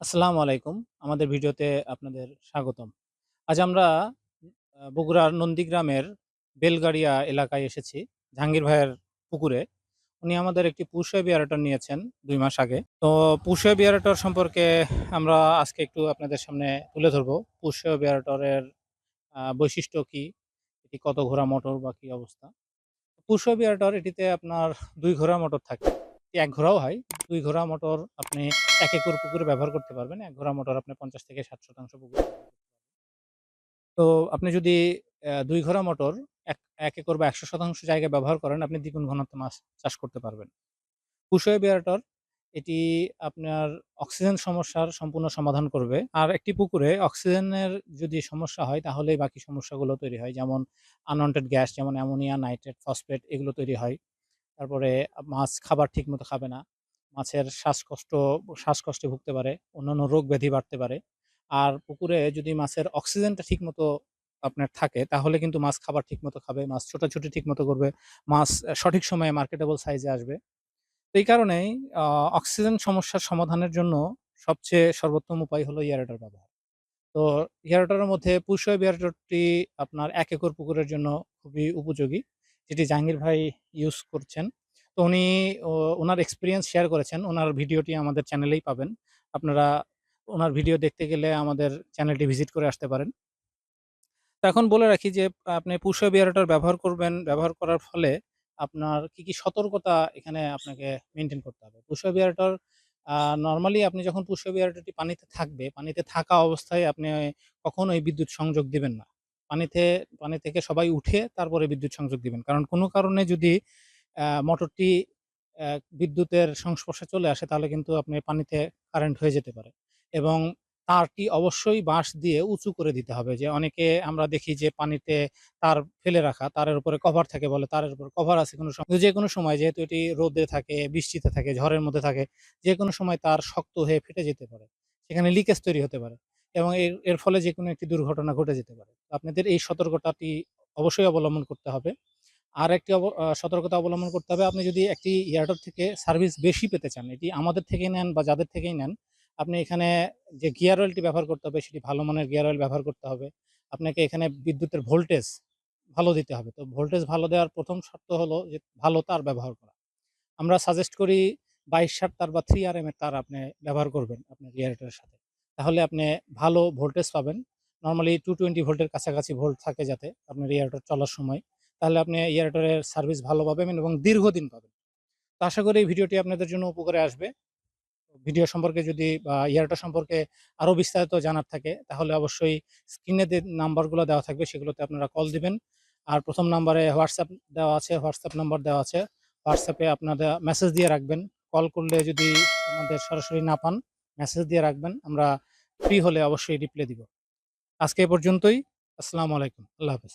আসসালামু আলাইকুম। আমাদের ভিডিওতে আপনাদের স্বাগতম। আজ আমরা বগুড়ার নন্দীগ্রামের বেলগাড়িয়া এলাকায় এসেছি, জাহাঙ্গীর ভাইয়ের পুকুরে। উনি আমাদের একটি পুষা বিয়ারেটর নিয়েছেন ২ মাস আগে। তো পুষা বিয়ারেটর সম্পর্কে আমরা আজকে একটু আপনাদের সামনে তুলে ধরবো। পুষা বিয়ারেটরের বৈশিষ্ট্য কি? এটি কত ঘোড়া মোটর বা কি অবস্থা? পুষা বিয়ারেটর এটিতে আপনার ২ ঘোড়া মোটর থাকে। ১ ঘোড়াও হয়। ২ ঘোড়া মোটর আপনি ১ একর পুকুরে ব্যবহার করতে পারবেন। ১ ঘোড়া মোটর আপনি ৫০ থেকে ৬০% পুকুরে ব্যবহার করতে পারবেন। তো আপনি যদি ২ ঘোড়া মোটর ১ একর বা ১০০% জায়গায় ব্যবহার করেন, আপনি দ্বিগুণ ঘনত্বে মাছ চাষ করতে পারবেন। কুশোয় বিয়ারেটর এটি আপনার অক্সিজেন সমস্যার সম্পূর্ণ সমাধান করবে। আর একটি পুকুরে অক্সিজেনের যদি সমস্যা হয় তাহলেই বাকি সমস্যাগুলো তৈরি হয়। যেমন আনওয়ান্টেড গ্যাস যেমন অ্যামোনিয়া, নাইট্রেট, ফসফেট এগুলো তৈরি হয়। তারপরে মাছ খাবার ঠিকমতো খাবে না। মাছের শ্বাসকষ্টে ভুগতে পারে, অন্যান্য রোগ ব্যাধি বাড়তে পারে। আর পুকুরে যদি মাছের অক্সিজেনটা ঠিকমতো আপনার থাকে তাহলে কিন্তু মাছ খাবার ঠিকমতো খাবে, মাছ ছোটাছুটি ঠিকমতো করবে, মাছ সঠিক সময়ে মার্কেটেবল সাইজে আসবে। তো এই কারণেই আ অক্সিজেন সমস্যার সমাধানের জন্য সবচেয়ে সর্বোত্তম উপায় হলো এয়ারেটর ব্যবহার। তো এয়ারেটরের মধ্যে পুশওয়েব এয়ারেটরটি আপনার ১ একর পুকুরের জন্য খুবই উপযোগী। যেটি জাহাঙ্গীর ভাই ইউজ করছেন। তো উনি ও উনার এক্সপেরিয়েন্স শেয়ার করেছেন। উনার ভিডিওটি আমাদের চ্যানেলেই পাবেন। আপনারা উনার ভিডিও দেখতে গেলে আমাদের চ্যানেলটি ভিজিট করে আসতে পারেন। তো এখন বলে রাখি যে আপনি পুশওয়েব এয়ারেটর ব্যবহার করবেন। ব্যবহার করার ফলে আপনার কি সতর্কতা এখানে আপনাকে মেইনটেইন করতে হবে। পুশওয়েব এয়ারেটর আ নরমালি আপনি যখন পুশওয়েব এয়ারেটরটি পানিতে থাকবে, পানিতে থাকা অবস্থায় আপনি কখনোই বিদ্যুৎ সংযোগ দিবেন না। পানিতে পানি থেকে সবাই উঠে তারপরে বিদ্যুৎ সংযোগ দিবেন। কারণ কোনো কারণে যদি মোটরটি বিদ্যুতের সংস্পর্শে চলে আসে তাহলে কিন্তু আপনি পানিতে কারেন্ট হয়ে যেতে পারে এবং তারটি অবশ্যই বাঁশ দিয়ে উঁচু করে দিতে হবে। যে অনেকে আমরা দেখি যে পানিতে তার ফেলে রাখা, তারের উপরে কভার থাকে বলে তারের উপর কভার আছে কোনো যেকোনো সময় যেহেতু এটি রোদে থাকে, বৃষ্টিতে থাকে, ঝড়ের মধ্যে থাকে, যেকোনো সময় তার শক্ত হয়ে ফেটে যেতে পারে। সেখানে লিকেজ তৈরি হতে পারে এবং এর এর ফলে যেকোনো একটি দুর্ঘটনা ঘটে যেতে পারে। আপনাদের এই সতর্কতাটি অবশ্যই অবলম্বন করতে হবে। আরেকটি সতর্কতা অবলম্বন করতে হবে। আপনি যদি একটি এয়ারটেল থেকে সার্ভিস বেশি পেতে চান, এটি আমাদের থেকেই নেন বা যাদের থেকেই নেন, আপনি এখানে যে গিয়ার অয়েলটি ব্যবহার করতে হবে সেটি ভালো মানের গিয়ার অয়েল ব্যবহার করতে হবে। আপনাকে এখানে বিদ্যুতের ভোল্টেজ ভালো দিতে হবে। তো ভোল্টেজ ভালো দেওয়ার ১ম শর্ত হলো যে ভালো তার ব্যবহার করা। আমরা সাজেস্ট করি ২২-৬০ তার বা 3 RM এর তার আপনি ব্যবহার করবেন আপনার এয়ারটেলের সাথে। তাহলে আপনি ভালো ভোল্টেজ পাবেন। নরমালি 220 ভোল্টের কাছাকাছি ভোল্ট থাকে যাতে আপনার এয়ারটেল চলার সময়। তাহলে আপনি এয়ারটেলের সার্ভিস ভালো পাবেন এবং দীর্ঘদিন পাবেন। তো আশা করি এই ভিডিওটি আপনাদের জন্য উপকারে আসবে। ভিডিও সম্পর্কে যদি বা এয়ারটেল সম্পর্কে আরো বিস্তারিত জানার থাকে তাহলে অবশ্যই স্ক্রিনে যে নাম্বারগুলো দেওয়া থাকবে সেগুলোতে আপনারা কল দিবেন। আর ১ম নাম্বারে WhatsApp দেওয়া আছে, WhatsApp নাম্বার দেওয়া আছে। WhatsApp এ আপনারা মেসেজ দিয়ে রাখবেন। কল করলে যদি আমাদের সরাসরি না পান, মেসেজ দিয়ে রাখবেন। আমরা ফ্রি হলে অবশ্যই রিপ্লাই দিব। আজকে এ পর্যন্তই। আসসালামু আলাইকুম। আল্লাহ হাফেজ।